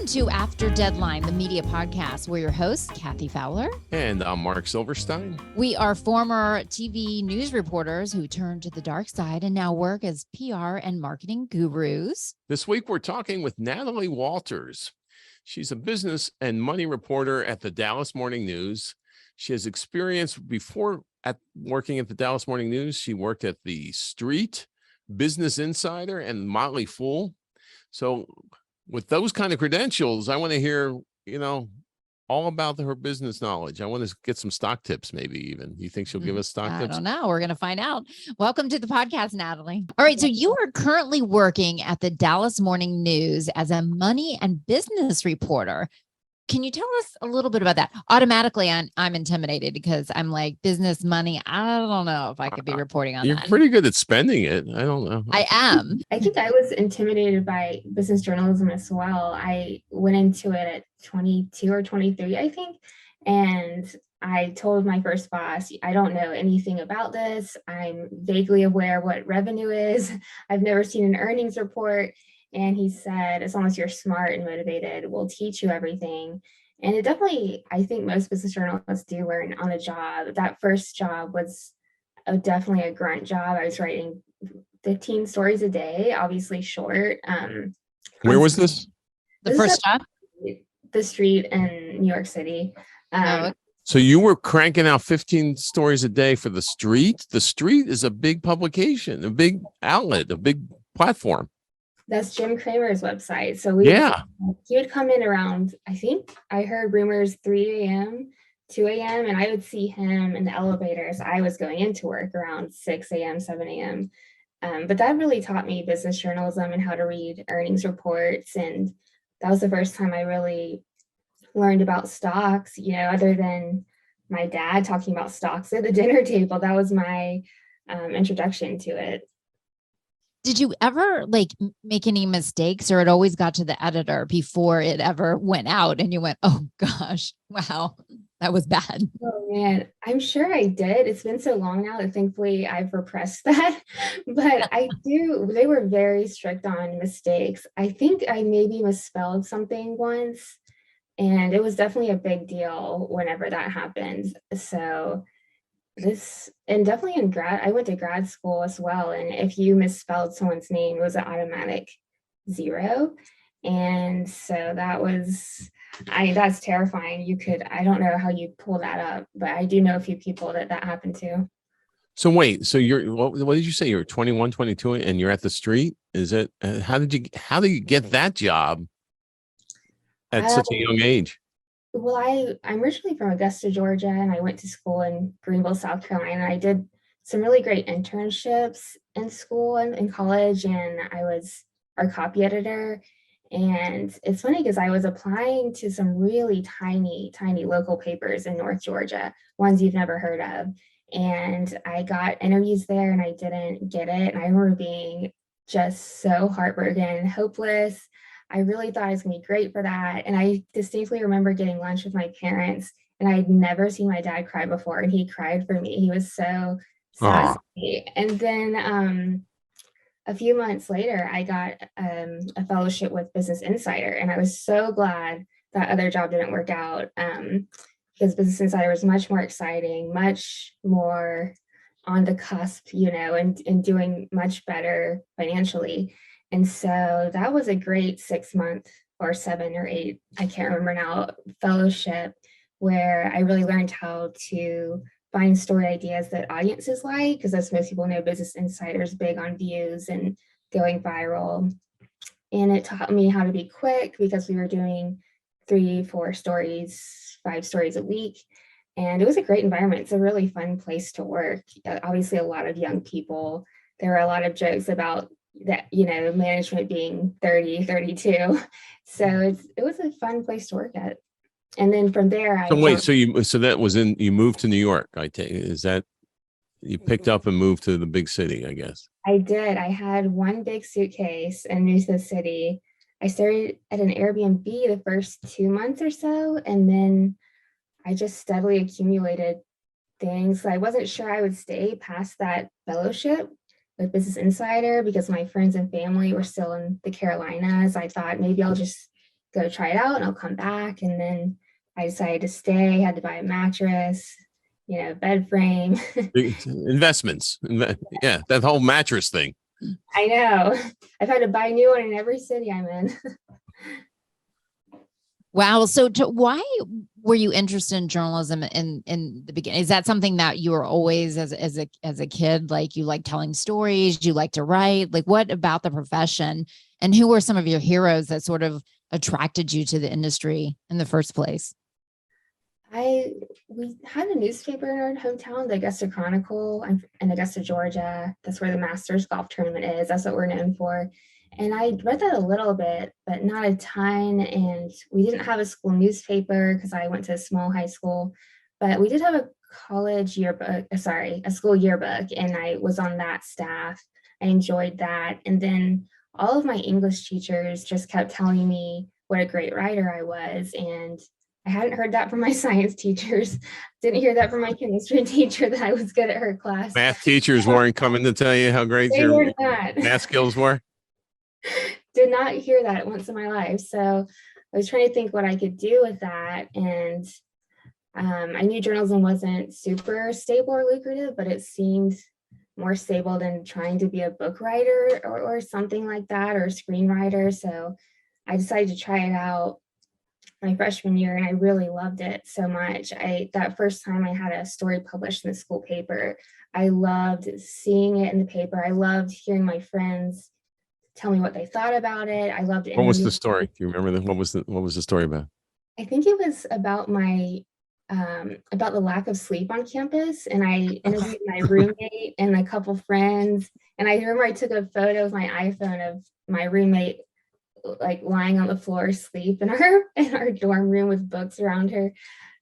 to After Deadline, the media podcast. We're your hosts, Kathy Fowler. And I'm Mark Silverstein. We are former TV news reporters who turned to the dark side and now work as PR and marketing gurus. This week, we're talking with Natalie Walters. She's a business and money reporter at the Dallas Morning News. She has experience before working at the Dallas Morning News. She worked at The Street, Business Insider, and Motley Fool. So with those kind of credentials, I want to hear, all about her business knowledge. I want to get some stock tips, maybe even. You think she'll give us stock tips? I don't know. We're going to find out. Welcome to the podcast, Natalie. All right. So you are currently working at the Dallas Morning News as a money and business reporter. Can you tell us a little bit about that? Automatically, I'm intimidated because I'm like, business, money. I don't know if I could be reporting on that. You're pretty good at spending it. I don't know. I am. I think I was intimidated by business journalism as well. I went into it at 22 or 23, I think. And I told my first boss, I don't know anything about this. I'm vaguely aware what revenue is. I've never seen an earnings report. And he said, as long as you're smart and motivated, we'll teach you everything. And it definitely, I think most business journalists do learn on the job. That first job was definitely a grunt job. I was writing 15 stories a day, obviously short. Where was this? The first job? The Street in New York City. So you were cranking out 15 stories a day for The Street? The Street is a big publication, a big outlet, a big platform. That's Jim Cramer's website. So he would come in around, I think I heard rumors 3 a.m., 2 a.m., and I would see him in the elevators. I was going into work around 6 a.m., 7 a.m. But that really taught me business journalism and how to read earnings reports. And that was the first time I really learned about stocks, other than my dad talking about stocks at the dinner table. That was my introduction to it. Did you ever make any mistakes, or it always got to the editor before it ever went out and you went, oh gosh, wow, that was bad? Oh man, I'm sure I did. It's been so long now that thankfully I've repressed that, but they were very strict on mistakes. I think I maybe misspelled something once, and it was definitely a big deal whenever that happened. So and definitely I went to grad school as well. And if you misspelled someone's name, it was an automatic 0. And so that's terrifying. I don't know how you pull that up, but I do know a few people that happened to. So wait, so what did you say? You're 21, 22 and you're at The Street? Is it, how did you get that job at such a young age? Well, I'm originally from Augusta, Georgia, and I went to school in Greenville, South Carolina. I did some really great internships in school and in college, and I was our copy editor. And it's funny because I was applying to some really tiny, tiny local papers in North Georgia, ones you've never heard of. And I got interviews there and I didn't get it. And I remember being just so heartbroken and hopeless. I really thought I was going to be great for that. And I distinctly remember getting lunch with my parents, and I'd never seen my dad cry before. And he cried for me. He was so sassy. And then a few months later, I got a fellowship with Business Insider. And I was so glad that other job didn't work out, because Business Insider was much more exciting, much more on the cusp, and doing much better financially. And so that was a great 6 month or 7 or 8, I can't remember now, fellowship, where I really learned how to find story ideas that audiences like, because as most people know, Business Insider is big on views and going viral. And it taught me how to be quick because we were doing 3, 4 stories, 5 stories a week. And it was a great environment. It's a really fun place to work. Obviously, a lot of young people. There were a lot of jokes about that, management being 30, 32. So it was a fun place to work at. And then from there, you moved to New York, I take it. Is that you picked up and moved to the big city, I guess? I did. I had one big suitcase and moved to the city. I started at an Airbnb the first 2 months or so, and then I just steadily accumulated things. I wasn't sure I would stay past that fellowship with Business Insider because my friends and family were still in the Carolinas. I thought maybe I'll just go try it out and I'll come back. And then I decided to stay, had to buy a mattress, bed frame. Investments. Yeah, that whole mattress thing. I know. I've had to buy a new one in every city I'm in. Wow. So why were you interested in journalism in the beginning? Is that something that you were always as a kid, like you like telling stories, you like to write? Like what about the profession, and who were some of your heroes that sort of attracted you to the industry in the first place? We had a newspaper in our hometown, the Augusta Chronicle. I'm in Augusta, Georgia. That's where the Masters golf tournament is. That's what we're known for. And I read that a little bit, but not a ton. And we didn't have a school newspaper because I went to a small high school, but we did have a college yearbook, a school yearbook, and I was on that staff. I enjoyed that. And then all of my English teachers just kept telling me what a great writer I was. And I hadn't heard that from my science teachers. Didn't hear that from my chemistry teacher that I was good at her class. Math teachers weren't coming to tell you how great your math skills were? Did not hear that once in my life. So I was trying to think what I could do with that. And I knew journalism wasn't super stable or lucrative, but it seemed more stable than trying to be a book writer or something like that, or a screenwriter. So I decided to try it out my freshman year, and I really loved it so much. That first time I had a story published in the school paper, I loved seeing it in the paper. I loved hearing my friends tell me what they thought about it. I loved it. What was the story? Do you remember what was the story about? I think it was about about the lack of sleep on campus. And I interviewed my roommate and a couple friends. And I remember I took a photo with my iPhone of my roommate like lying on the floor asleep in our dorm room with books around her.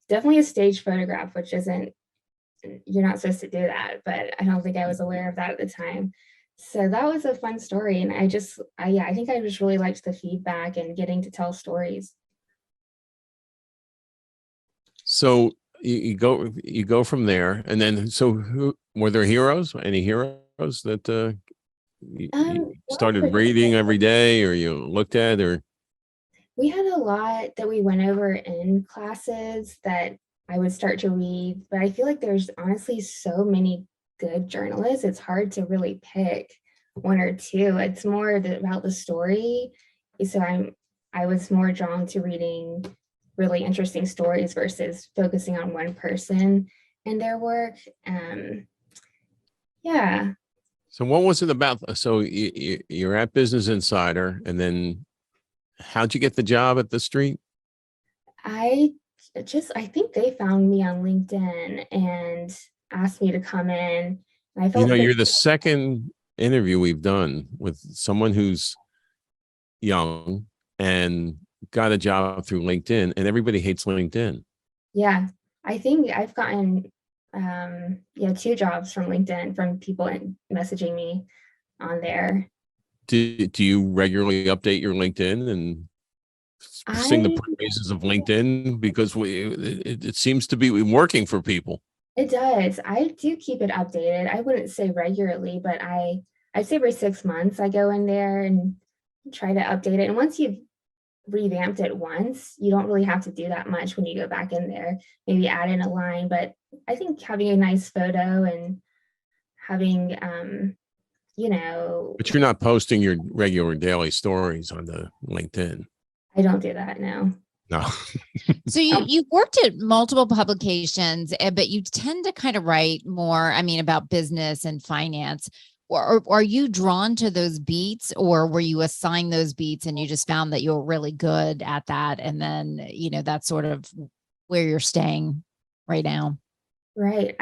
Definitely a staged photograph, which you're not supposed to do that, but I don't think I was aware of that at the time. So that was a fun story. And I think I just really liked the feedback and getting to tell stories. So you go from there, and then who were there heroes? Any heroes that you started reading every day, or you looked at, or? We had a lot that we went over in classes that I would start to read, but I feel like there's honestly so many good journalists. It's hard to really pick one or two. It's more about the story. So I was more drawn to reading really interesting stories versus focusing on one person and their work. Yeah. So what was it about? So you're at Business Insider, and then how'd you get the job at the Street? I think they found me on LinkedIn and asked me to come in. And I felt you're the second interview we've done with someone who's young and got a job through LinkedIn, and everybody hates LinkedIn. Yeah, I think I've gotten 2 jobs from LinkedIn from people messaging me on there. Do you regularly update your LinkedIn and sing the praises of LinkedIn, because it seems to be working for people? It does. I do keep it updated. I wouldn't say regularly, but I'd say every 6 months I go in there and try to update it. And once you've revamped it once, you don't really have to do that much when you go back in there. Maybe add in a line, but I think having a nice photo and having But you're not posting your regular daily stories on the LinkedIn. I don't do that, no. No. So you've worked at multiple publications, but you tend to kind of write more, about business and finance. Or are you drawn to those beats, or were you assigned those beats and you just found that you were really good at that? And then, that's sort of where you're staying right now. Right.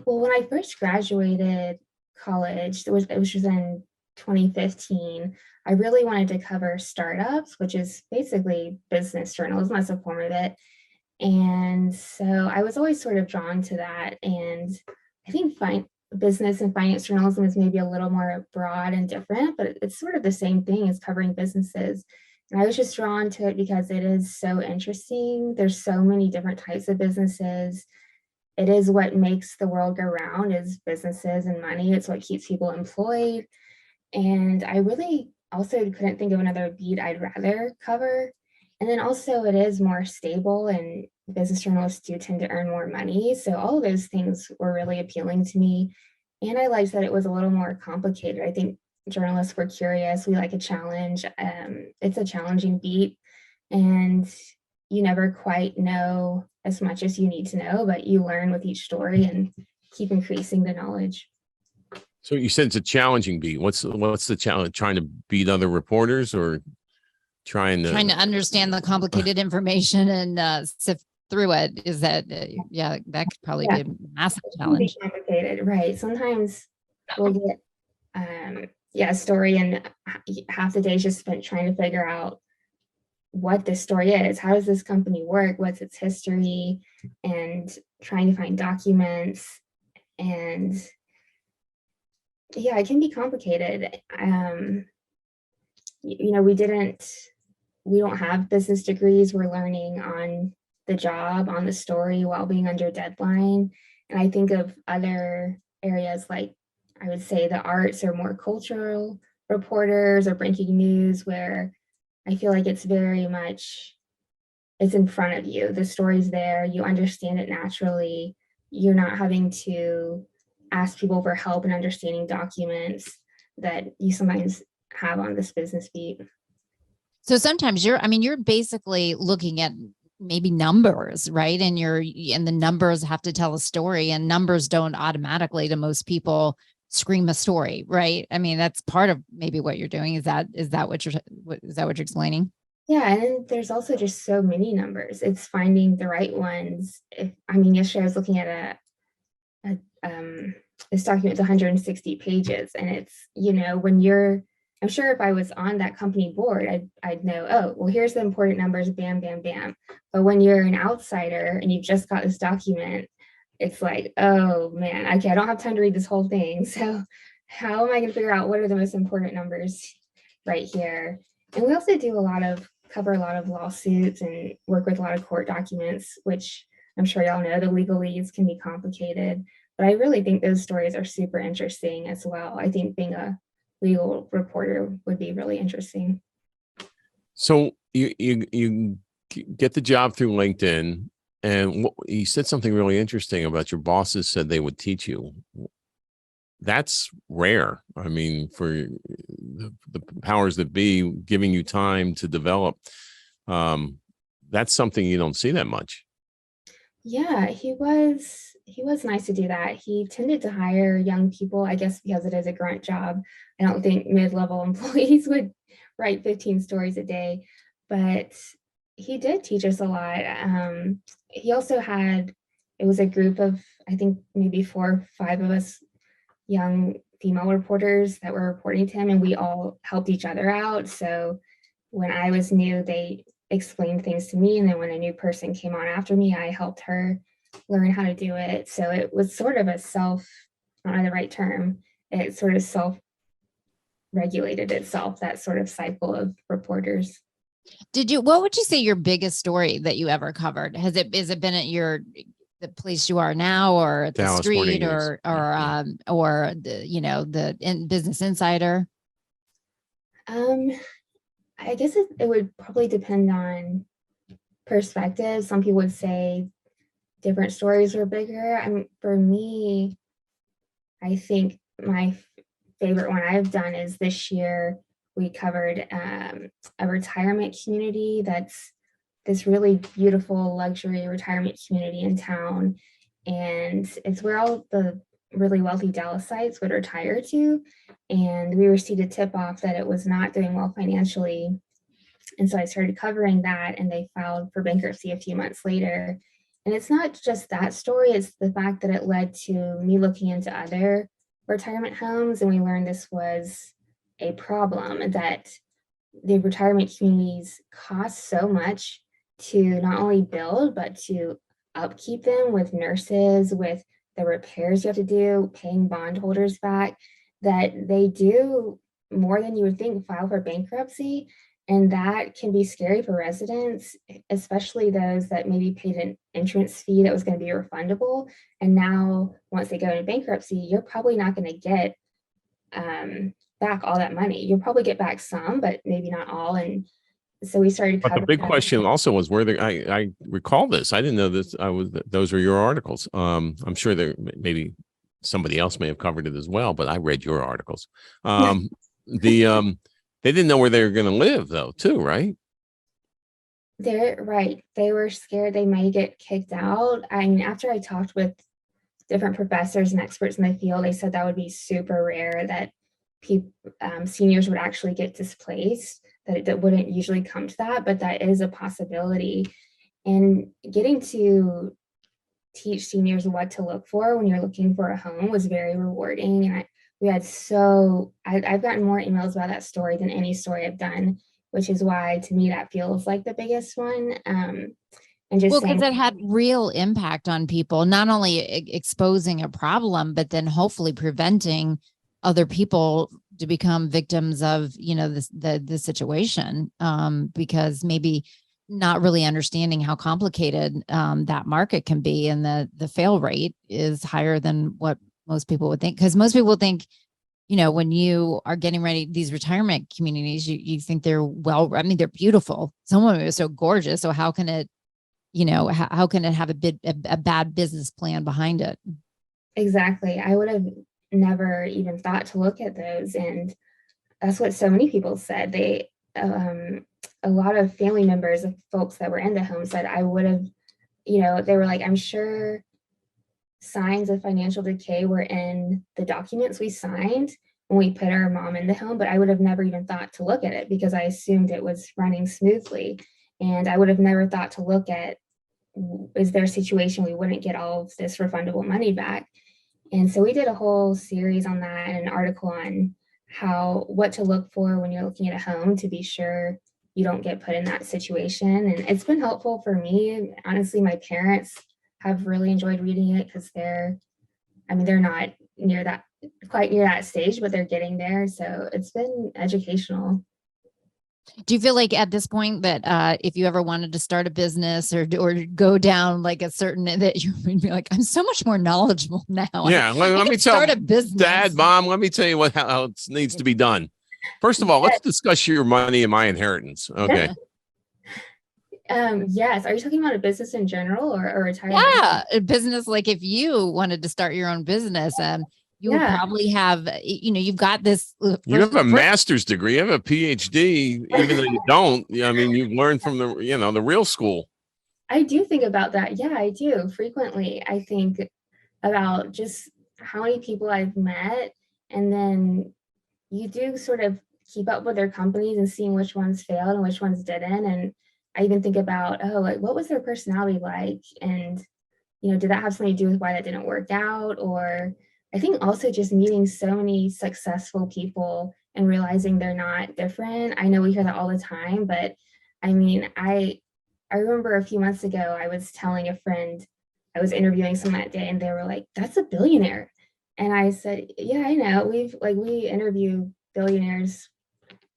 When I first graduated college, it was in 2015. I really wanted to cover startups, which is basically business journalism. That's a form of it. And so I was always sort of drawn to that. And I think business and finance journalism is maybe a little more broad and different, but it's sort of the same thing as covering businesses. And I was just drawn to it because it is so interesting. There's so many different types of businesses. It is what makes the world go round, is businesses and money. It's what keeps people employed. And I really also couldn't think of another beat I'd rather cover. And then also it is more stable, and business journalists do tend to earn more money. So all of those things were really appealing to me. And I liked that it was a little more complicated. I think journalists were curious. We like a challenge. It's a challenging beat, and you never quite know as much as you need to know, but you learn with each story and keep increasing the knowledge. So you said it's a challenging beat. What's the challenge? Trying to beat other reporters, or trying to understand the complicated information and sift through it? Is that yeah, that could probably be a massive challenge. Complicated, right? Sometimes we'll get a story, and half the day is just spent trying to figure out what this story is. How does this company work? What's its history? And trying to find documents. And yeah, it can be complicated. We don't have business degrees. We're learning on the job, on the story, while being under deadline. And I think of other areas, like I would say the arts or more cultural reporters or breaking news, where I feel like it's very much, it's in front of you. The story's there. You understand it naturally. You're not having to ask people for help in understanding documents that you sometimes have on this business beat. So sometimes you're basically looking at maybe numbers, right? And the numbers have to tell a story, and numbers don't automatically, to most people, scream a story, right? I mean, that's part of maybe what you're doing. Is that what you're explaining? Yeah, and there's also just so many numbers. It's finding the right ones. Yesterday I was looking at this document's 160 pages, and it's, I'm sure if I was on that company board, I'd know, oh, well, here's the important numbers, bam, bam, bam. But when you're an outsider and you've just got this document, it's like, oh man, okay, I don't have time to read this whole thing. So how am I going to figure out what are the most important numbers right here? And we also cover a lot of lawsuits and work with a lot of court documents, which I'm sure y'all know the legalese can be complicated. But I really think those stories are super interesting as well. I think being a legal reporter would be really interesting. So you get the job through LinkedIn, and you said something really interesting about your bosses said they would teach you. That's rare. I mean, for the powers that be giving you time to develop, that's something you don't see that much. Yeah, he was nice to do that. He tended to hire young people, I guess because it is a grunt job. I don't think mid-level employees would write 15 stories a day, but he did teach us a lot. He also it was a group of, I think maybe 4 or 5 of us young female reporters that were reporting to him, and we all helped each other out. So when I was new, they explained things to me, and then when a new person came on after me, I helped her learn how to do it. So it was sort of I don't know the right term, it sort of self-regulated itself, that sort of cycle of reporters. What would you say your biggest story that you ever covered? Has it been at the place you are now, or at the Dallas street, Morning or the Business Insider? I guess it would probably depend on perspective. Some people would say different stories were bigger. For me, I think my favorite one I've done is this year. We covered a retirement community that's this really beautiful luxury retirement community in town. And it's where all the really wealthy Dallasites would retire to. And we received a tip off that it was not doing well financially. And so I started covering that, and they filed for bankruptcy a few months later. And it's not just that story, it's the fact that it led to me looking into other retirement homes. And we learned this was a problem, that the retirement communities cost so much to not only build, but to upkeep them, with nurses, with the repairs you have to do, paying bondholders back, that they do more than you would think file for bankruptcy. And that can be scary for residents, especially those that maybe paid an entrance fee that was going to be refundable. And now, once they go into bankruptcy, you're probably not going to get back all that money. You'll probably get back some, but maybe not all. And So we started But the covering big that. question also was where I recall this. I didn't know this. Those were your articles. I'm sure there maybe somebody else may have covered it as well, but I read your articles. They didn't know where they were going to live though, too, right? They're right. They were scared they might get kicked out. I mean, after I talked with different professors and experts in the field, they said that would be super rare that seniors would actually get displaced, that wouldn't usually come to that, but that is a possibility. And getting to teach seniors what to look for when you're looking for a home was very rewarding. And I've gotten more emails about that story than any story I've done, which is why to me that feels like the biggest one. And just because it had real impact on people, not only exposing a problem, but then hopefully preventing other people to become victims of, the situation, because maybe not really understanding how complicated that market can be, and the fail rate is higher than what most people would think. Because most people think, when you are getting ready, these retirement communities, you think they're they're beautiful. Some of them are so gorgeous. So how can it, how can it have a bad business plan behind it? Exactly. I would have never even thought to look at those. And that's what so many people said. A lot of family members of folks that were in the home said, I would have, they were like, I'm sure signs of financial decay were in the documents we signed when we put our mom in the home, but I would have never even thought to look at it because I assumed it was running smoothly. And I would have never thought to look at, is there a situation we wouldn't get all of this refundable money back? And so we did a whole series on that and an article on what to look for when you're looking at a home to be sure you don't get put in that situation. And it's been helpful for me. Honestly, my parents have really enjoyed reading it because they're not quite near that stage, but they're getting there. So it's been educational. Do you feel like at this point that if you ever wanted to start a business or go down like a certain, that you would be like, I'm so much more knowledgeable now. Yeah, let me start a business. Dad, Mom, let me tell you how it needs to be done. First of all, let's discuss your money and my inheritance. Okay. Yes. Are you talking about a business in general or retirement? Yeah, a business. Like if you wanted to start your own business, you would probably have, you've got this. You have a master's degree, you have a PhD, even though you don't. I mean, you've learned from the real school. I do think about that. Yeah, I do frequently. I think about just how many people I've met, and then you do sort of keep up with their companies and seeing which ones failed and which ones didn't. And I even think about, what was their personality like? And, did that have something to do with why that didn't work out? Or I think also just meeting so many successful people and realizing they're not different. I know we hear that all the time, but I mean, I remember a few months ago, I was telling a friend, I was interviewing someone that day and they were like, that's a billionaire. And I said, yeah, I know. We interview billionaires,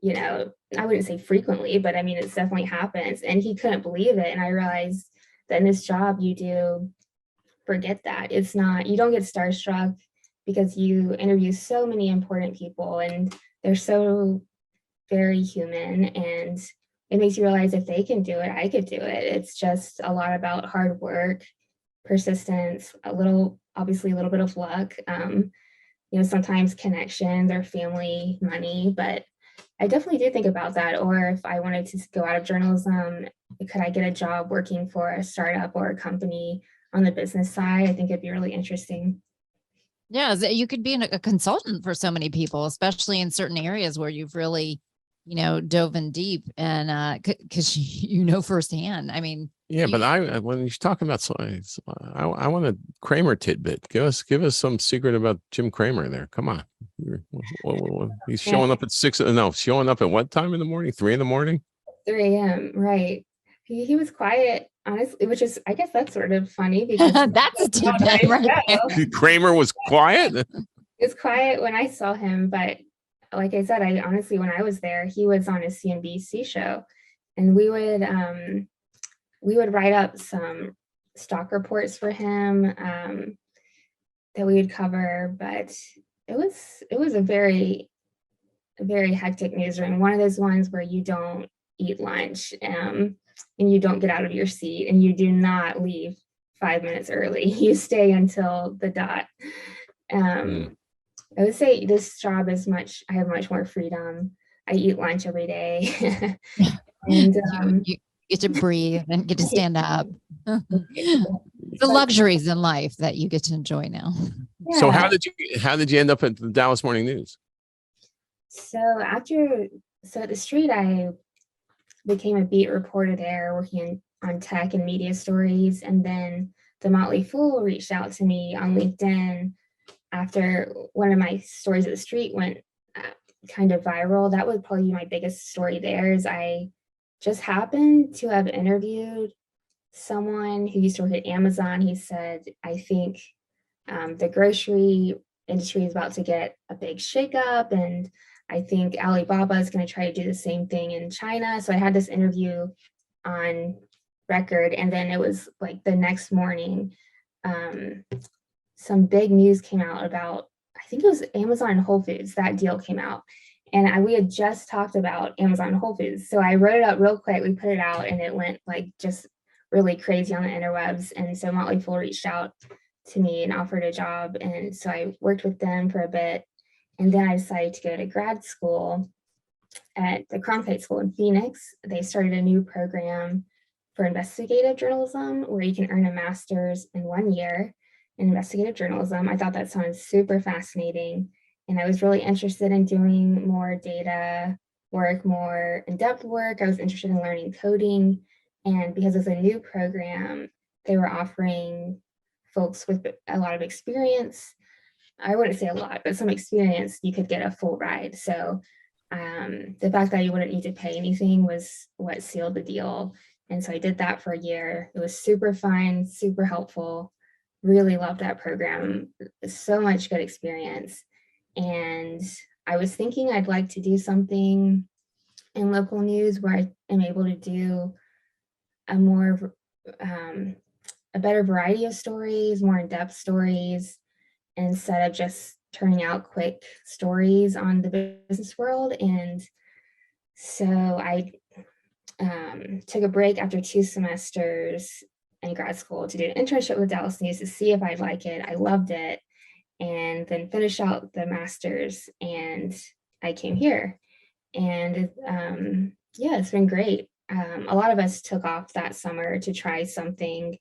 I wouldn't say frequently, but I mean, it definitely happens. And he couldn't believe it. And I realized that in this job, you do forget that. It's not, you don't get starstruck because you interview so many important people and they're so very human. And it makes you realize if they can do it, I could do it. It's just a lot about hard work, persistence, obviously a little bit of luck, sometimes connections or family, money, but I definitely do think about that. Or if I wanted to go out of journalism, could I get a job working for a startup or a company on the business side? I think it'd be really interesting. Yeah, you could be a consultant for so many people, especially in certain areas where you've really, dove in deep and because firsthand. I mean, yeah, but when he's talking about science, I want a Kramer tidbit. Give us some secret about Jim Kramer there. Come on, he's showing up at 6. No, showing up at what time in the morning? 3 a.m. 3 a.m. Right. He was quiet, honestly, which is, I guess that's sort of funny because that's a tidbit right there. Kramer was quiet. It's quiet when I saw him, but like I said, I honestly, when I was there, he was on a CNBC show, and we would write up some stock reports for him that we would cover. But it was a very, very hectic newsroom. One of those ones where you don't eat lunch, and you don't get out of your seat, and you do not leave 5 minutes early. You stay until the dot. I would say this job is I have much more freedom. I eat lunch every day. And You get to breathe and get to stand up. The but luxuries in life that you get to enjoy now. So yeah. how did you end up at the Dallas Morning News? So at the Street, I became a beat reporter there, working on tech and media stories. And then the Motley Fool reached out to me on LinkedIn after one of my stories at the Street went kind of viral. That would probably be my biggest story there. Is I just happened to have interviewed someone who used to work at Amazon. He said, I think the grocery industry is about to get a big shakeup, and I think Alibaba is going to try to do the same thing in China. So I had this interview on record, and then it was like the next morning, some big news came out about, I think it was Amazon and Whole Foods. That deal came out, and we had just talked about Amazon and Whole Foods. So I wrote it up real quick. We put it out, and it went like just really crazy on the interwebs. And so Motley Fool reached out to me and offered a job, and so I worked with them for a bit. And then I decided to go to grad school at the Cronkite School in Phoenix. They started a new program for investigative journalism where you can earn a master's in 1 year in investigative journalism. I thought that sounded super fascinating. And I was really interested in doing more data work, more in-depth work. I was interested in learning coding. And because it was a new program, they were offering folks with a lot of experience. I wouldn't say a lot, but some experience, you could get a full ride. So the fact that you wouldn't need to pay anything was what sealed the deal. And so I did that for a year. It was super fun, super helpful. Really loved that program. So much good experience. And I was thinking I'd like to do something in local news where I am able to do a better variety of stories, more in-depth stories, instead of just turning out quick stories on the business world. And so I took a break after 2 semesters in grad school to do an internship with Dallas News to see if I'd like it. I loved it, and then finished out the master's, and I came here. And yeah, it's been great. A lot of us took off that summer to try something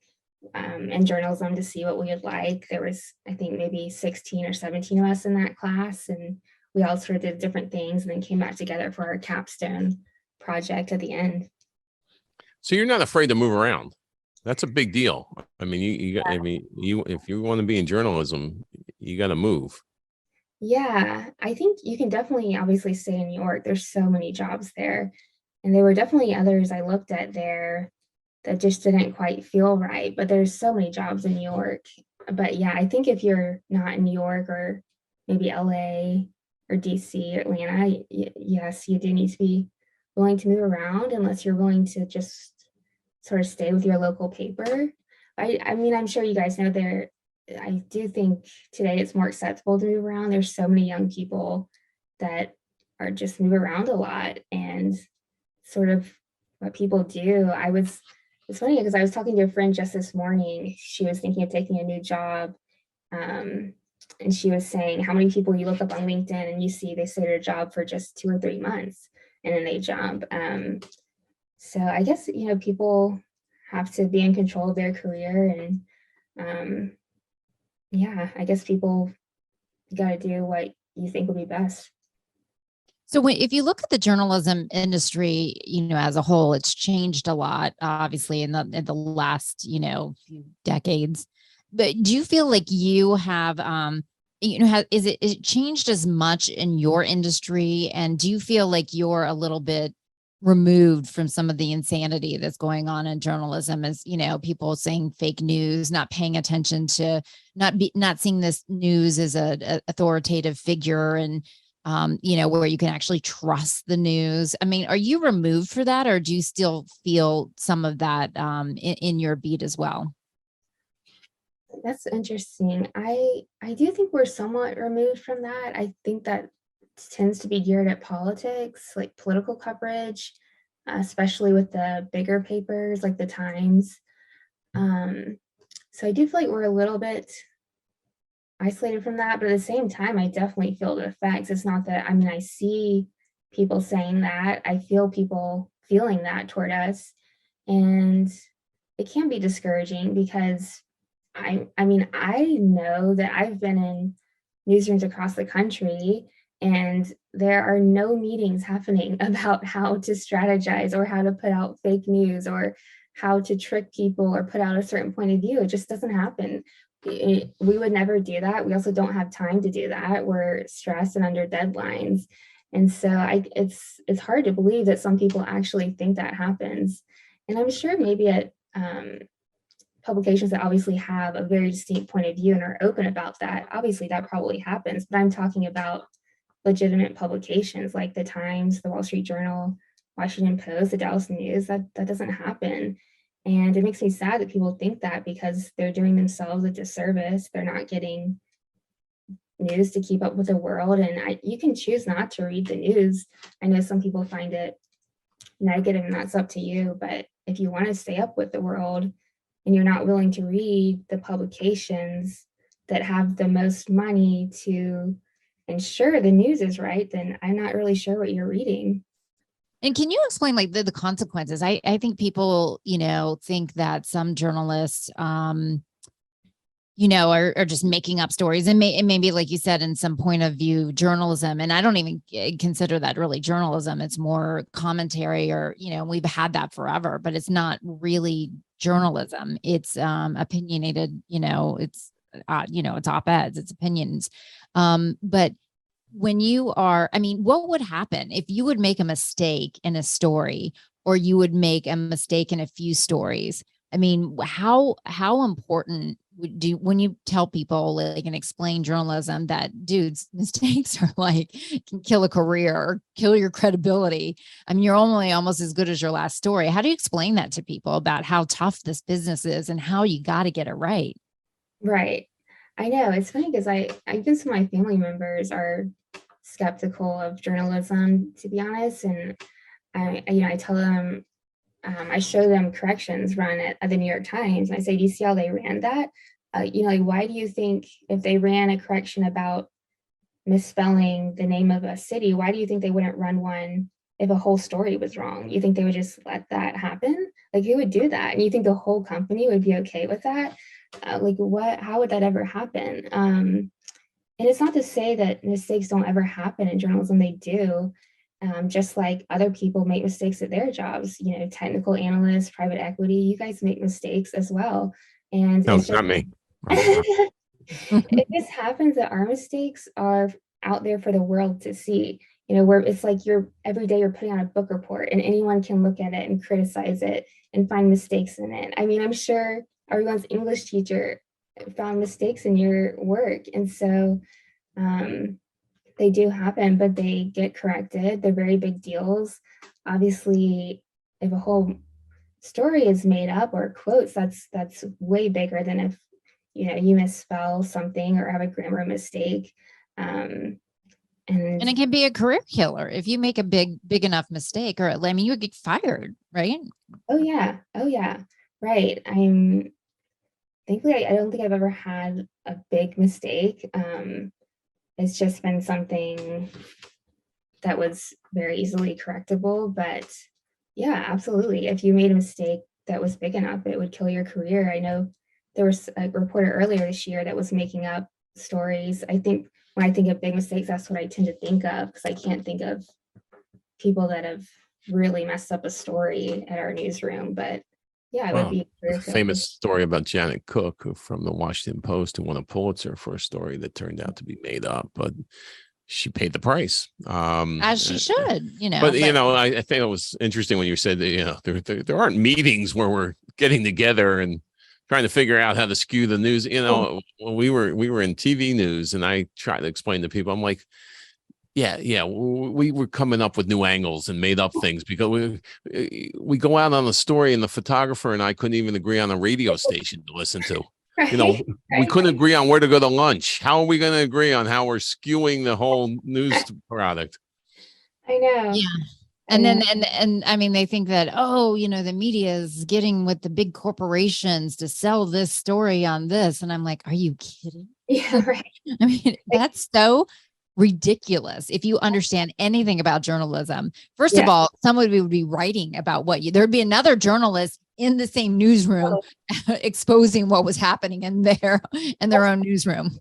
in journalism to see what we would like. There was, I think, maybe 16 or 17 of us in that class, and we all sort of did different things and then came back together for our capstone project at the end. So you're not afraid to move around. That's a big deal. I mean, if you want to be in journalism, you got to move. Yeah, I think you can definitely obviously stay in New York. There's so many jobs there. And there were definitely others I looked at there that just didn't quite feel right. But there's so many jobs in New York. But yeah, I think if you're not in New York or maybe LA or DC or Atlanta, yes, you do need to be willing to move around unless you're willing to just sort of stay with your local paper. I mean, I'm sure you guys know I do think today it's more acceptable to move around. There's so many young people that are just move around a lot, and sort of what people do. It's funny because I was talking to a friend just this morning. She was thinking of taking a new job. And she was saying how many people you look up on LinkedIn and you see they stay at a job for just 2 or 3 months and then they jump. So I guess, people have to be in control of their career, and yeah, I guess people got to do what you think would be best. So if you look at the journalism industry, as a whole, it's changed a lot, obviously, in the last, few decades. But do you feel like you have, is it changed as much in your industry? And do you feel like you're a little bit removed from some of the insanity that's going on in journalism, as people saying fake news, not paying attention to, not seeing this news as a authoritative figure, and where you can actually trust the news? I mean, are you removed for that, or do you still feel some of that in your beat as well? That's interesting. I do think we're somewhat removed from that. I think that tends to be geared at politics, like political coverage. especially with the bigger papers like the Times. So I do feel like we're a little bit isolated from that, but at the same time, I definitely feel the effects. It's not that, I mean, I see people saying that, I feel people feeling that toward us, and it can be discouraging because I mean, I know that I've been in newsrooms across the country and there are no meetings happening about how to strategize or how to put out fake news or how to trick people or put out a certain point of view. It just doesn't happen. We would never do that. We also don't have time to do that. We're stressed and under deadlines. And so it's hard to believe that some people actually think that happens. And I'm sure maybe at publications that obviously have a very distinct point of view and are open about that, obviously that probably happens. But I'm talking about legitimate publications like the Times, the Wall Street Journal, Washington Post, the Dallas News. That doesn't happen. And it makes me sad that people think that because they're doing themselves a disservice. They're not getting news to keep up with the world. And you can choose not to read the news. I know some people find it negative and that's up to you. But if you want to stay up with the world and you're not willing to read the publications that have the most money to ensure the news is right, then I'm not really sure what you're reading. And can you explain like the consequences? I think people, think that some journalists, are just making up stories and maybe, like you said, in some point of view journalism. And I don't even consider that really journalism. It's more commentary or, we've had that forever, but it's not really journalism. It's opinionated, it's op-eds, it's opinions. But when you are, what would happen if you would make a mistake in a story or you would make a mistake in a few stories? How important when you tell people like and explain journalism that dudes mistakes are like can kill a career or kill your credibility. You're only almost as good as your last story. How do you explain that to people about how tough this business is and how you got to get it right? Right. I know it's funny because I guess my family members are skeptical of journalism, to be honest. And I tell them, I show them corrections run at the New York Times. And I say, do you see how they ran that? Why do you think if they ran a correction about misspelling the name of a city, why do you think they wouldn't run one if a whole story was wrong? You think they would just let that happen? Like, who would do that? And you think the whole company would be okay with that? How would that ever happen? And it's not to say that mistakes don't ever happen in journalism. They do. Just like other people make mistakes at their jobs, technical analysts, private equity, you guys make mistakes as well. And No, it's not me. it just happens that our mistakes are out there for the world to see, where it's like every day you're putting on a book report and anyone can look at it and criticize it and find mistakes in it. I'm sure everyone's English teacher found mistakes in your work. And so they do happen, but they get corrected. They're very big deals. Obviously, if a whole story is made up or quotes, that's way bigger than if you misspell something or have a grammar mistake. And it can be a career killer if you make a big enough mistake, or you would get fired, right? Oh yeah, right. Thankfully, I don't think I've ever had a big mistake. It's just been something that was very easily correctable. But yeah, absolutely. If you made a mistake that was big enough, it would kill your career. I know there was a reporter earlier this year that was making up stories. I think when I think of big mistakes, that's what I tend to think of, because I can't think of people that have really messed up a story at our newsroom. But yeah, it would be a famous story about Janet Cook from the Washington Post, who won a Pulitzer for a story that turned out to be made up, but she paid the price. As she should, But I think it was interesting when you said that, there aren't meetings where we're getting together and trying to figure out how to skew the news. When we were in TV news, and I tried to explain to people, I'm like, yeah, we were coming up with new angles and made up things because we go out on a story and the photographer and I couldn't even agree on a radio station to listen to. Right. We couldn't agree on where to go to lunch. How are we going to agree on how we're skewing the whole news product? I know. Yeah. And then, and I mean, they think that, oh, the media is getting with the big corporations to sell this story on this. And I'm like, are you kidding? Yeah, right. I mean, that's so ridiculous. If you understand anything about journalism, first of all, somebody would be writing about there'd be another journalist in the same newsroom exposing what was happening in their own newsroom.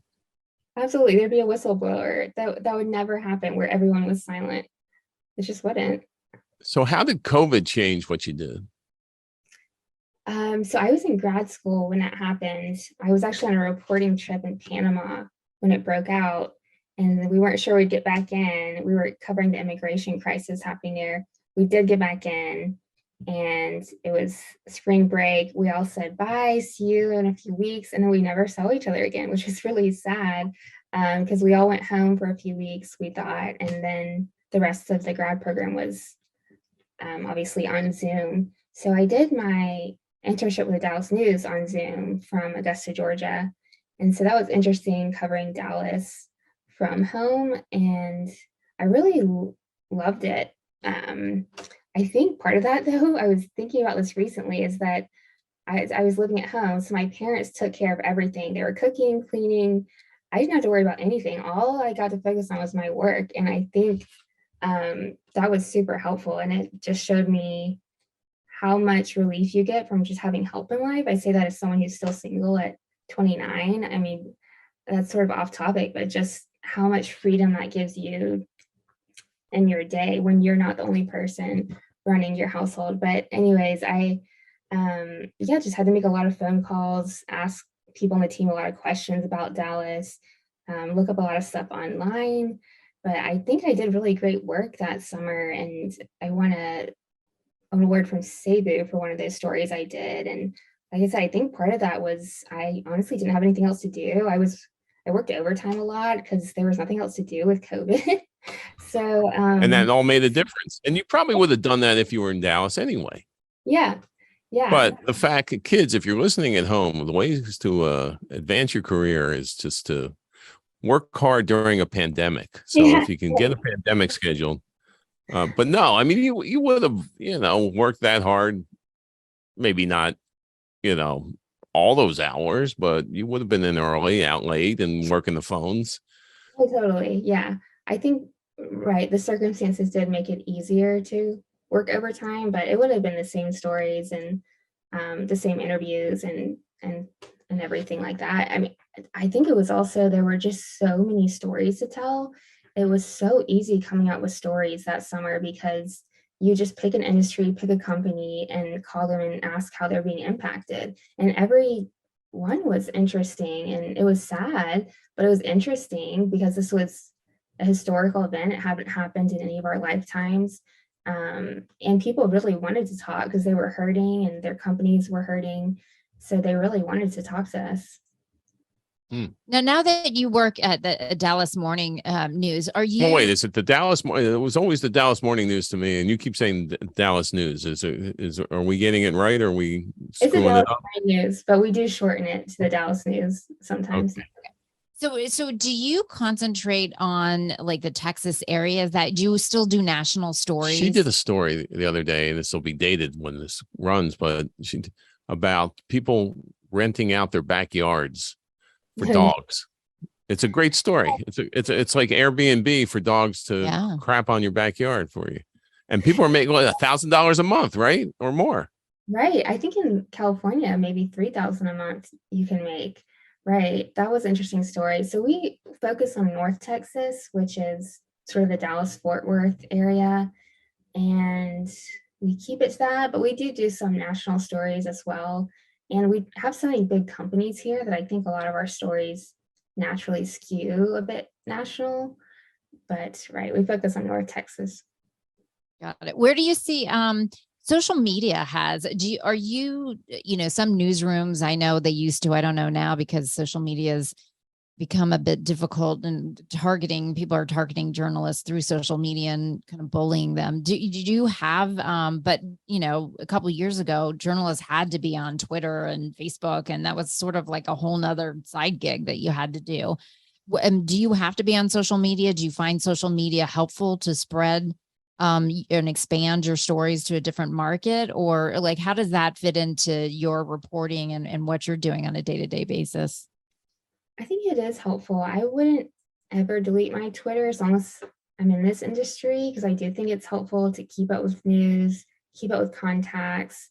Absolutely. There'd be a whistleblower. That would never happen where everyone was silent. It just wouldn't. So how did COVID change what you did? So I was in grad school when that happened. I was actually on a reporting trip in Panama when it broke out, and we weren't sure we'd get back in. We were covering the immigration crisis happening there. We did get back in, and it was spring break. We all said, bye, see you in a few weeks. And then we never saw each other again, which was really sad because we all went home for a few weeks, we thought. And then the rest of the grad program was obviously on Zoom. So I did my internship with the Dallas News on Zoom from Augusta, Georgia. And so that was interesting, covering Dallas from home. And I really loved it. I think part of that, though, I was thinking about this recently, is that I was living at home. So my parents took care of everything. They were cooking, cleaning. I didn't have to worry about anything. All I got to focus on was my work. And I think that was super helpful. And it just showed me how much relief you get from just having help in life. I say that as someone who's still single at 29. I mean, that's sort of off topic, but just how much freedom that gives you in your day when you're not the only person running your household. But anyways, I just had to make a lot of phone calls, ask people on the team a lot of questions about Dallas, look up a lot of stuff online. But I think I did really great work that summer, and I won an award from Cebu for one of those stories I did. And like I said, I think part of that was I honestly didn't have anything else to do. I worked overtime a lot because there was nothing else to do with COVID. So and that all made a difference. And you probably would have done that if you were in Dallas anyway. Yeah. But the fact that kids, if you're listening at home, the ways to advance your career is just to work hard during a pandemic. So if you can get a pandemic scheduled, but no, I mean, you would have, worked that hard, maybe not, all those hours, but you would have been in early, out late, and working the phones. Oh, totally. Yeah. I think, right, the circumstances did make it easier to work overtime, but it would have been the same stories and the same interviews and everything like that. I mean, I think it was also, there were just so many stories to tell. It was so easy coming out with stories that summer because you just pick an industry, pick a company, and call them and ask how they're being impacted. And every one was interesting, and it was sad, but it was interesting because this was a historical event. It hadn't happened in any of our lifetimes. And people really wanted to talk because they were hurting and their companies were hurting. So they really wanted to talk to us. Now that you work at the Dallas Morning News, are you? Well, wait, is it the Dallas? It was always the Dallas Morning News to me, and you keep saying Dallas News. Are we getting it right? Or are we It's the screwing Dallas it up? Morning News, but we do shorten it to the Dallas News sometimes. Okay. So do you concentrate on like the Texas areas? That do you still do national stories? She did a story the other day, and this will be dated when this runs, but about people renting out their backyards for dogs. It's a great story. It's like Airbnb for dogs to crap on your backyard for you. And people are making $1,000 a month, right? Or more. Right. I think in California, maybe $3,000 a month you can make. Right. That was an interesting story. So we focus on North Texas, which is sort of the Dallas-Fort Worth area. And we keep it to that, but we do some national stories as well. And we have so many big companies here that I think a lot of our stories naturally skew a bit national. But right, we focus on North Texas. Got it. Where do you see social media has, are you, some newsrooms, I know they used to, I don't know now because social media has become a bit difficult and people are targeting journalists through social media and kind of bullying them. Did you have, but a couple of years ago, journalists had to be on Twitter and Facebook, and that was sort of like a whole nother side gig that you had to do. And do you have to be on social media? Do you find social media helpful to spread and expand your stories to a different market? Or like, how does that fit into your reporting and what you're doing on a day-to-day basis? I think it is helpful. I wouldn't ever delete my Twitter as long as I'm in this industry, because I do think it's helpful to keep up with news, keep up with contacts,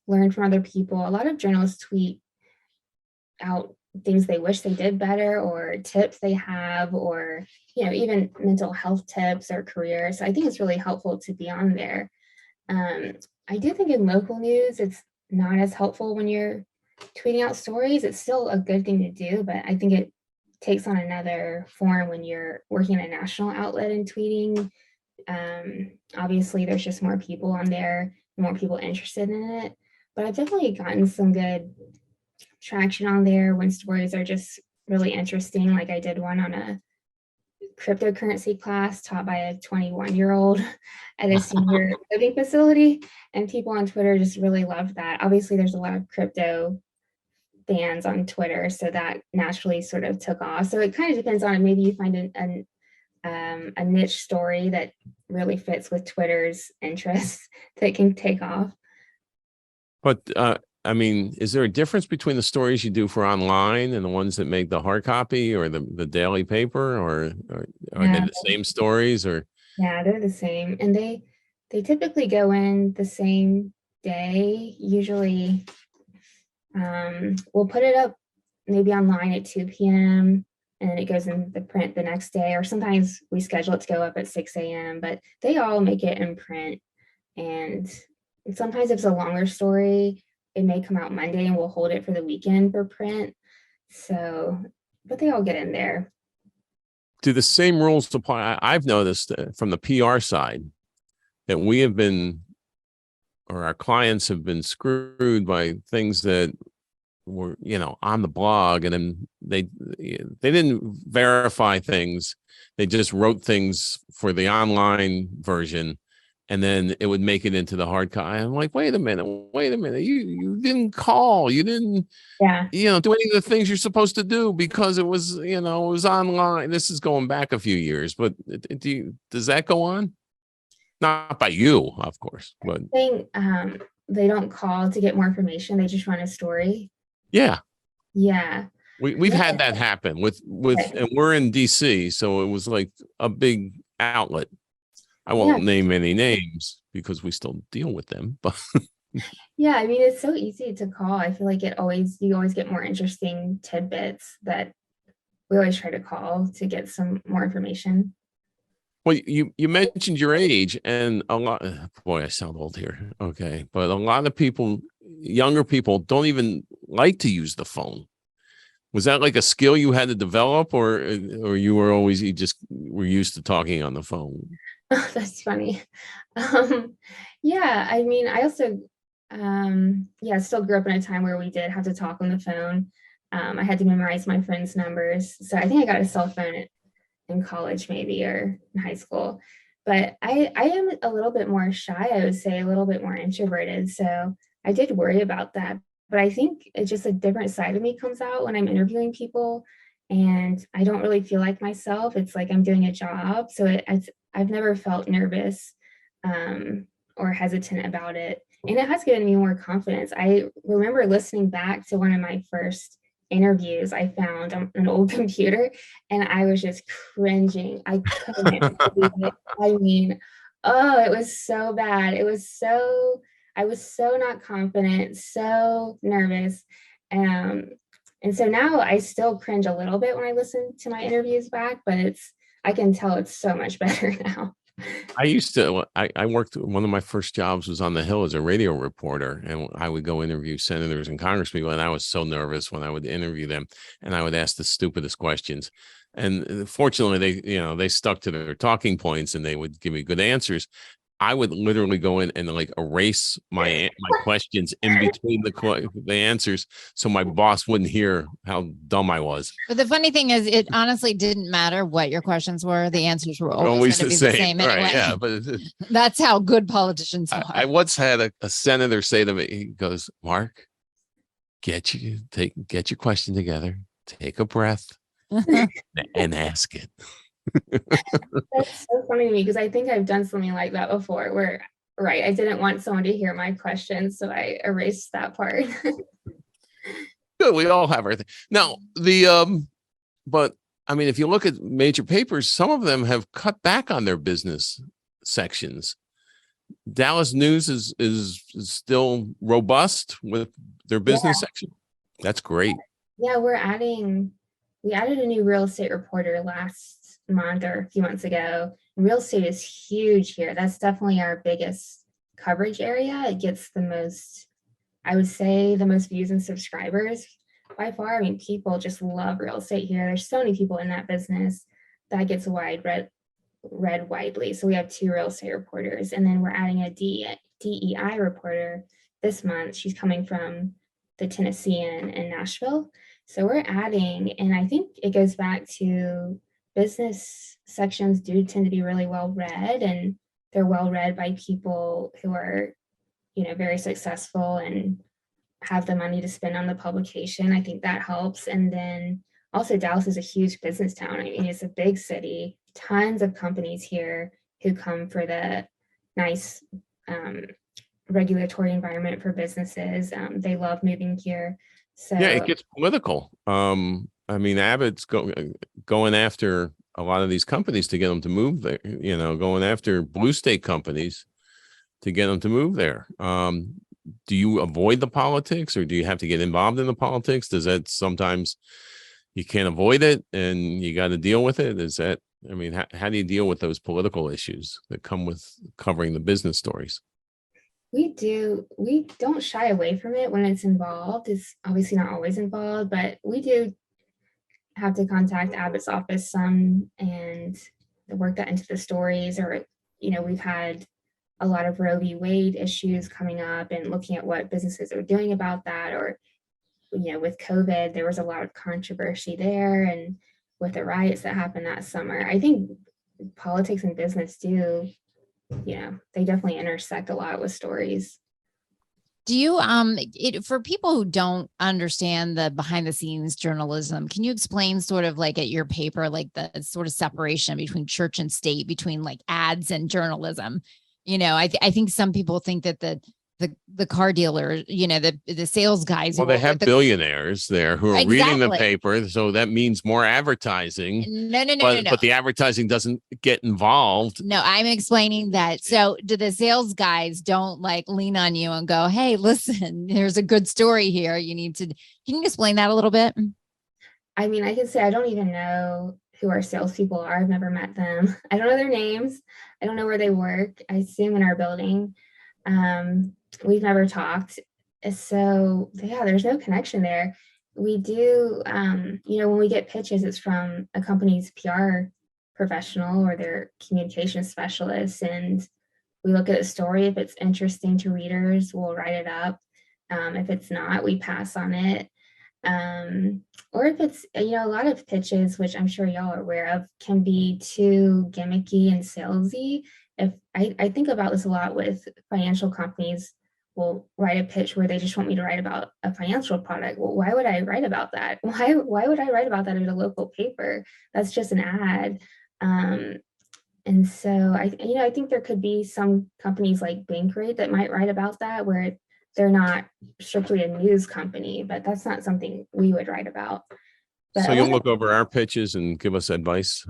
learn from other people. A lot of journalists tweet out things they wish they did better, or tips they have, or even mental health tips or careers. So I think it's really helpful to be on there. I do think in local news, it's not as helpful when you're tweeting out stories. It's still a good thing to do, but I think it takes on another form when you're working in a national outlet and tweeting. Obviously, there's just more people on there, more people interested in it. But I've definitely gotten some good traction on there when stories are just really interesting. Like I did one on a cryptocurrency class taught by a 21-year-old at a senior living facility, and people on Twitter just really loved that. Obviously, there's a lot of crypto fans on Twitter, so that naturally sort of took off. So it kind of depends on it. Maybe you find a niche story that really fits with Twitter's interests that can take off. But I mean, is there a difference between the stories you do for online and the ones that make the hard copy or the daily paper, or are they the same stories? Or yeah, they're the same, and they typically go in the same day. Usually, we'll put it up maybe online at 2 p.m. and it goes in the print the next day, or sometimes we schedule it to go up at 6 a.m. But they all make it in print, and sometimes if it's a longer story, it may come out Monday and we'll hold it for the weekend for print. So, but they all get in there. do the same rules apply? I've noticed from the PR side that we have been, or our clients have been screwed by things that were, on the blog, and then they didn't verify things. They just wrote things for the online version, and then it would make it into the hard copy. I'm like, wait a minute. You didn't call. You didn't, do any of the things you're supposed to do because it was, it was online. This is going back a few years, but does that go on? Not by you, of course, but they don't call to get more information. They just run a story. Yeah. We've Yeah. had that happen with, and we're in DC, so it was like a big outlet. I won't name any names because we still deal with them, but yeah, I mean, it's so easy to call. I feel like you always get more interesting tidbits that we always try to call to get some more information. Well, you mentioned your age, and a lot, boy, I sound old here. Okay. But a lot of people, younger people, don't even like to use the phone. Was that like a skill you had to develop, or you just were used to talking on the phone? That's funny. Yeah, I mean, I also, still grew up in a time where we did have to talk on the phone. I had to memorize my friends' numbers. So I think I got a cell phone in college, maybe, or in high school. But I am a little bit more shy, I would say, a little bit more introverted. So I did worry about that. But I think it's just a different side of me comes out when I'm interviewing people, and I don't really feel like myself. It's like I'm doing a job. So I've never felt nervous or hesitant about it. And it has given me more confidence. I remember listening back to one of my first interviews I found on an old computer, and I was just cringing. I couldn't believe it. I mean, it was so bad. I was so not confident, so nervous. And so now I still cringe a little bit when I listen to my interviews back, but I can tell it's so much better now. I worked, one of my first jobs was on the Hill as a radio reporter, and I would go interview senators and congresspeople, and I was so nervous when I would interview them, and I would ask the stupidest questions. And fortunately, they stuck to their talking points and they would give me good answers. I would literally go in and like erase my questions in between the answers, so my boss wouldn't hear how dumb I was. But the funny thing is, it honestly didn't matter what your questions were; the answers were always going to be the same anyway. Right, yeah, but that's how good politicians are. I once had a senator say to me, he goes, "Mark, get your question together, take a breath, and ask it." That's so funny to me because I think I've done something like that before where, right, I didn't want someone to hear my questions, so I erased that part. Good, we all have our thing. Now, but I mean, if you look at major papers, some of them have cut back on their business sections. Dallas News is still robust with their business section. That's great. Yeah, we added a new real estate reporter last month or a few months ago. Real estate is huge here. That's definitely our biggest coverage area. It gets the most, I would say, the most views and subscribers by far. I mean, people just love real estate here. There's so many people in that business that gets read widely. So we have 2 real estate reporters, and then we're adding a DEI reporter this month. She's coming from the Tennessean in Nashville. So we're adding, and I think it goes back to business sections do tend to be really well read, and they're well read by people who are, very successful and have the money to spend on the publication. I think that helps. And then also Dallas is a huge business town. I mean, it's a big city, tons of companies here who come for the nice regulatory environment for businesses. They love moving here. So yeah, it gets political. I mean, Abbott's going after a lot of these companies to get them to move there, going after blue state companies to get them to move there. Do you avoid the politics, or do you have to get involved in the politics? Does that sometimes you can't avoid it and you got to deal with it? Is that, I mean, how do you deal with those political issues that come with covering the business stories? we don't shy away from it when it's involved. It's obviously not always involved, but we do have to contact Abbott's office some and work that into the stories. Or, we've had a lot of Roe v. Wade issues coming up and looking at what businesses are doing about that. Or, with COVID, there was a lot of controversy there, and with the riots that happened that summer. I think politics and business do, they definitely intersect a lot with stories. Do you, for people who don't understand the behind the scenes journalism, can you explain sort of like at your paper, like the sort of separation between church and state, between like ads and journalism? I think some people think that the car dealer, the sales guys. Well, they have billionaires there who are reading the paper. So that means more advertising. No. But the advertising doesn't get involved. No, I'm explaining that. So do the sales guys don't like lean on you and go, hey, listen, there's a good story here. Can you explain that a little bit? I mean, I can say I don't even know who our salespeople are. I've never met them. I don't know their names. I don't know where they work. I assume in our building. We've never talked. So yeah, there's no connection there. We do, when we get pitches, it's from a company's PR professional or their communication specialist. And we look at a story. If it's interesting to readers, we'll write it up. If it's not, we pass on it. Or if it's, a lot of pitches, which I'm sure y'all are aware of, can be too gimmicky and salesy. If I think about this a lot with financial companies, will write a pitch where they just want me to write about a financial product. Well, why would I write about that? Why would I write about that at a local paper? That's just an ad. And so I think there could be some companies like Bankrate that might write about that, where they're not strictly a news company, but that's not something we would write about. But so you'll look over our pitches and give us advice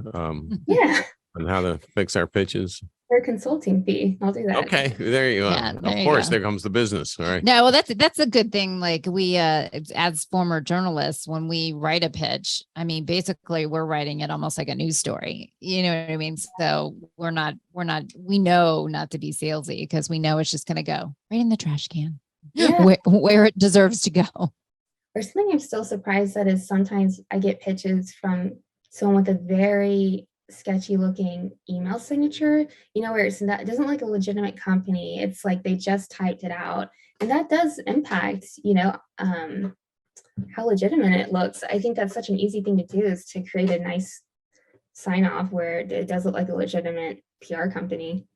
yeah, on how to fix our pitches. For a consulting fee, I'll do that. Okay, there you go. Yeah, of course, there comes the business. All right. No, well, that's a good thing. Like we, as former journalists, when we write a pitch, I mean, basically we're writing it almost like a news story. You know what I mean? So we know not to be salesy, because we know it's just going to go right in the trash can, where it deserves to go. Or something I'm still surprised at is sometimes I get pitches from someone with a very sketchy looking email signature, where it doesn't look like a legitimate company. It's like they just typed it out, and that does impact, how legitimate it looks. I think that's such an easy thing to do, is to create a nice sign off where it does look like a legitimate PR company.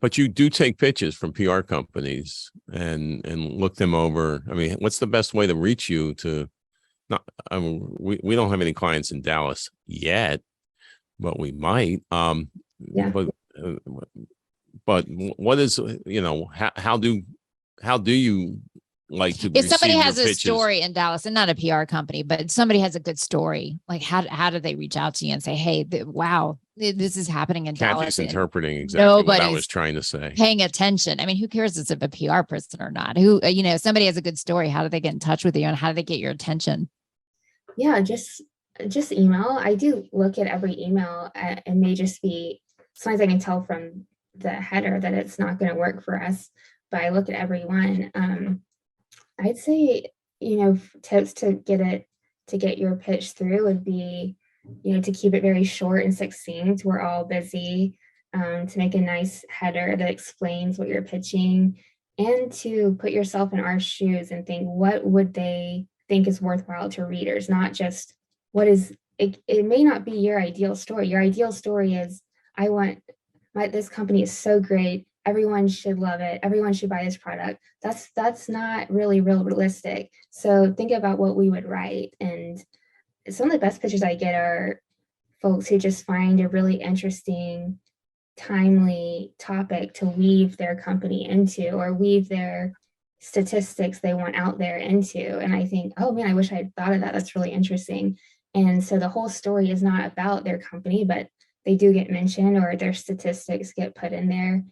But you do take pitches from PR companies and look them over. I mean, what's the best way to reach you? We don't have any clients in Dallas yet, Well, we might. Yeah. But what is, how do you like to If somebody receive has your a pitches? story in Dallas, and not a PR company, but somebody has a good story, like how do they reach out to you and say, hey, wow, this is happening in Kathy's Dallas, and interpreting exactly what I nobody's was trying to say. paying attention. I mean, who cares if it's a PR person or not? Who, somebody has a good story. How do they get in touch with you, and how do they get your attention? Yeah, just email. I do look at every email. It may just be, sometimes I can tell from the header that it's not going to work for us, but I look at every one. I'd say, tips to get your pitch through would be, to keep it very short and succinct. We're all busy. To make a nice header that explains what you're pitching, and to put yourself in our shoes and think, what would they think is worthwhile to readers, not just what is it. It may not be your ideal story. Your ideal story is, this company is so great, everyone should love it, everyone should buy this product. That's not really realistic. So think about what we would write. And some of the best pitches I get are folks who just find a really interesting, timely topic to weave their company into, or weave their statistics they want out there into. And I think, oh man, I wish I had thought of that. That's really interesting. And so the whole story is not about their company, but they do get mentioned, or their statistics get put in there.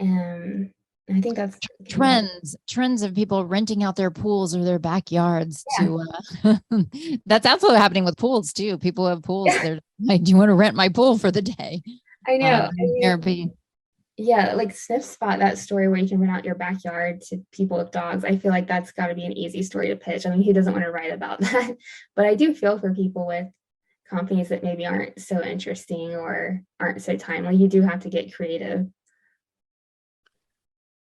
I think that's trends of people renting out their pools or their backyards to that's also happening with pools too. People have pools. They're like, do you want to rent my pool for the day? I know. Airbnb. Yeah, like Sniff Spot, that story where you can rent out your backyard to people with dogs. I feel like that's got to be an easy story to pitch. I mean, who doesn't want to write about that? But I do feel for people with companies that maybe aren't so interesting or aren't so timely. You do have to get creative.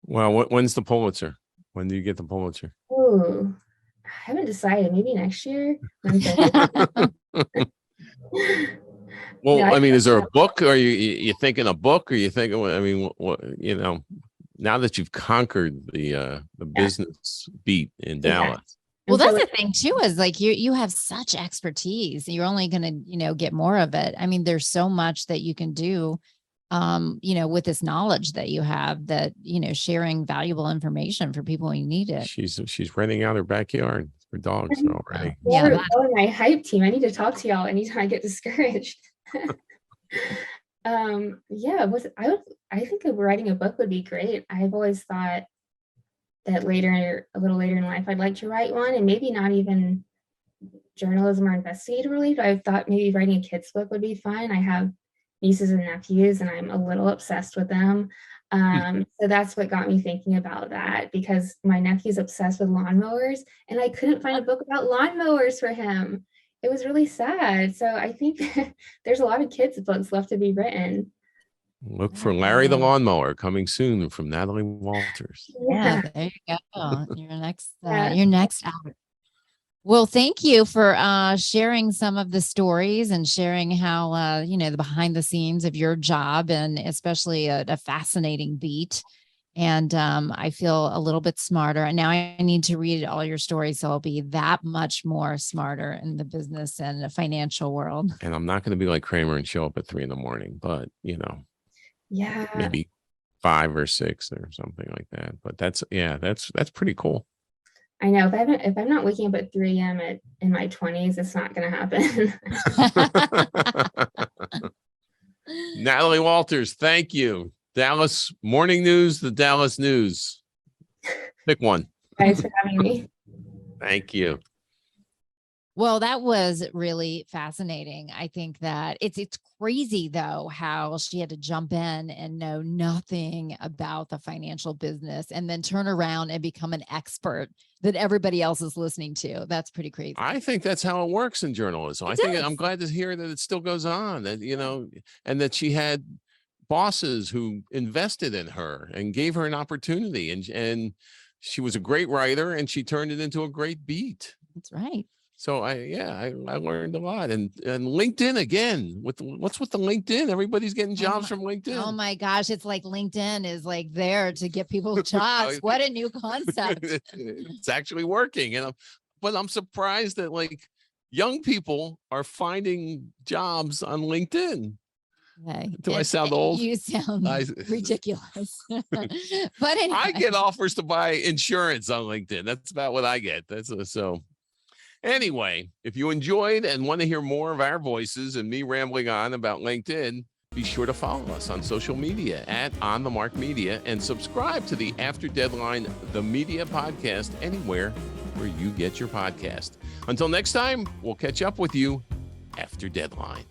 Well, when's the Pulitzer? When do you get the Pulitzer? Oh, I haven't decided. Maybe next year. Well, Yeah, I mean, is there a book? Or you thinking a book? Or you thinking? I mean, what, now that you've conquered the business beat in Dallas. Well, that's the thing too, is like you have such expertise. You're only going to, get more of it. I mean, there's so much that you can do, with this knowledge that you have, that, sharing valuable information for people who need it. She's renting out her backyard for dogs already. Yeah. My hype team. I need to talk to y'all anytime I get discouraged. I think writing a book would be great. I've always thought that a little later in life, I'd like to write one, and maybe not even journalism or investigative related. I've thought maybe writing a kid's book would be fun. I have nieces and nephews, and I'm a little obsessed with them. So that's what got me thinking about that, because my nephew's obsessed with lawnmowers, and I couldn't find a book about lawnmowers for him. It was really sad. So I think there's a lot of kids' books left to be written. Look for Larry the Lawnmower, coming soon from Natalie Walters. Yeah, there you go. Your next out. Well, thank you for sharing some of the stories and sharing how the behind the scenes of your job, and especially a fascinating beat. And I feel a little bit smarter. And now I need to read all your stories, so I'll be that much more smarter in the business and the financial world. And I'm not going to be like Kramer and show up at 3 a.m, but maybe 5 or 6 or something like that. But that's pretty cool. I know, if I'm not waking up at 3 a.m. in my 20s, it's not going to happen. Natalie Walters, thank you. Dallas Morning News, the Dallas News. Pick one. Thanks for having me. Thank you. Well, that was really fascinating. I think that it's crazy, though, how she had to jump in and know nothing about the financial business and then turn around and become an expert that everybody else is listening to. That's pretty crazy. I think that's how it works in journalism. I'm glad to hear that it still goes on, that, and that she had bosses who invested in her and gave her an opportunity, and she was a great writer, and she turned it into a great beat. That's right. So I learned a lot. And LinkedIn again, what's with the LinkedIn? Everybody's getting jobs from LinkedIn. Oh my gosh. It's like LinkedIn is like there to get people jobs. What a new concept. It's actually working. But I'm surprised that like young people are finding jobs on LinkedIn. Okay. Do I sound old? You sound ridiculous. But anyway. I get offers to buy insurance on LinkedIn. That's about what I get. So anyway, if you enjoyed and want to hear more of our voices and me rambling on about LinkedIn, be sure to follow us on social media at on-the-marc-media and subscribe to the After Deadline, the Media Podcast, anywhere where you get your podcast. Until next time, we'll catch up with you after deadline.